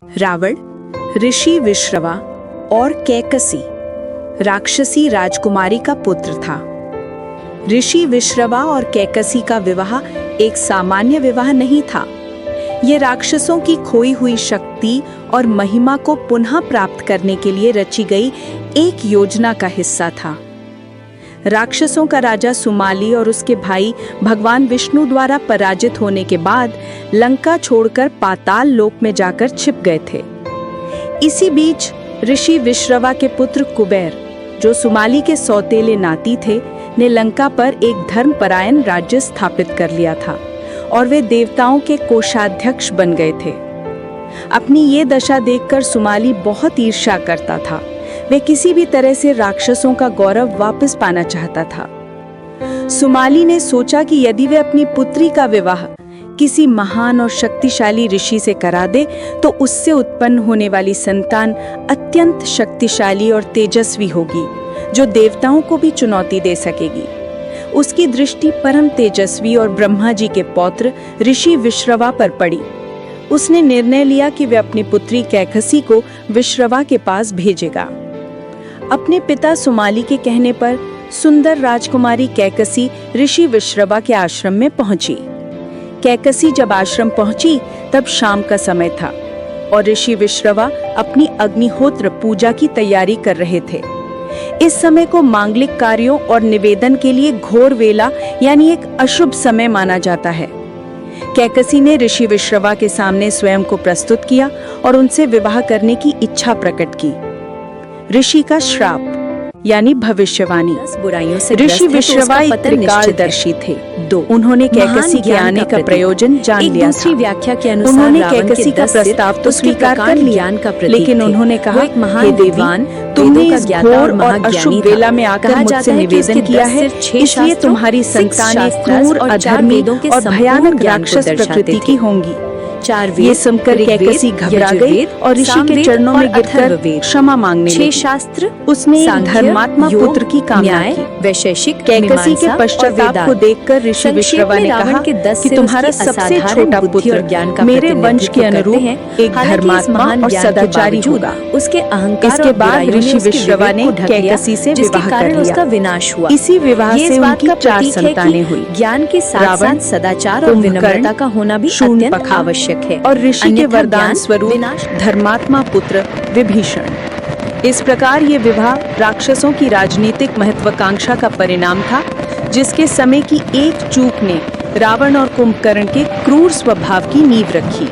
रावण, ऋषि विश्रवा और कैकसी राक्षसी राजकुमारी का पुत्र था। ऋषि विश्रवा और कैकसी का विवाह एक सामान्य विवाह नहीं था। ये राक्षसों की खोई हुई शक्ति और महिमा को पुनः प्राप्त करने के लिए रची गई एक योजना का हिस्सा था। राक्षसों का राजा सुमाली और उसके भाई भगवान विष्णु द्वारा पराजित होने के बाद लंका छोड़कर पाताल लोक में जाकर छिप गए थे। इसी बीच ऋषि विश्रवा के पुत्र कुबेर, जो सुमाली के सौतेले नाती थे, ने लंका पर एक धर्मपरायण राज्य स्थापित कर लिया था और वे देवताओं के कोषाध्यक्ष बन गए थे। अपनी ये दशा देखकर सुमाली बहुत ईर्ष्या करता था। वे किसी भी तरह से राक्षसों का गौरव वापस पाना चाहता था। सुमाली ने सोचा कि यदि वे अपनी पुत्री का विवाह किसी महान और शक्तिशाली ऋषि से करा दे तो उससे उत्पन्न होने वाली संतान अत्यंत शक्तिशाली और तेजस्वी होगी, जो देवताओं को भी चुनौती दे सकेगी। उसकी दृष्टि परम तेजस्वी और ब्रह्मा जी के पौत्र ऋषि विश्रवा पर पड़ी। उसने निर्णय लिया कि वे अपनी पुत्री कैकसी को विश्रवा के पास भेजेगा। अपने पिता सुमाली के कहने पर सुंदर राजकुमारी कैकसी ऋषि विश्रवा के आश्रम में पहुंची। कैकसी जब आश्रम पहुंची तब शाम का समय था और ऋषि विश्रवा अपनी अग्निहोत्र पूजा की तैयारी कर रहे थे। इस समय को मांगलिक कार्यों और निवेदन के लिए घोर वेला यानी एक अशुभ समय माना जाता है। कैकसी ने ऋषि विश्रवा के सामने स्वयं को प्रस्तुत किया और उनसे विवाह करने की इच्छा प्रकट की। ऋषि का श्राप यानी भविष्यवाणी। बुराइयों से ऋषि विश्रवा एक त्रिकालदर्शी थे। उन्होंने कैकसी के आने का प्रयोजन जान लिया था। व्याख्या के अनुसार उन्होंने कैकसी का प्रस्ताव तो स्वीकार कर लिया, लेकिन उन्होंने कहा, हे देवी, तुमने इस घोर और अशुभ वेला में आकर मुझसे निवेदन किया है, इसलिए तुम्हारी संतानें क्रूर, अधर्मी और भयानक राक्षस प्रकृति की होंगी। ये सुनकर कैकसी घबरा गई और ऋषि के चरणों में गिरकर क्षमा मांगने लगी। शास्त्र उसने एक धर्मात्मा पुत्र की कामना की। वैशेषिक कैकसी के पश्चाताप को देखकर ऋषि विश्रवा ने कहा कि तुम्हारा सबसे छोटा पुत्र मेरे वंश के अनुरूप एक धर्मात्मा और सदाचारी होगा। उसके अहंकार इसके बाद ऋषि विश्रवा ने कैकसी से विवाह कर लिया। उसका विनाश हुआ। इसी विवाह से उनकी 4 संतानें हुई। ज्ञान के साथ सदाचार और विनम्रता का होना भी अत्यंत आवश्यक है और ऋषि के वरदान स्वरूप धर्मात्मा पुत्र विभीषण। इस प्रकार ये विवाह राक्षसों की राजनीतिक महत्वाकांक्षा का परिणाम था, जिसके समय की एक चूक ने रावण और कुंभकर्ण के क्रूर स्वभाव की नींव रखी।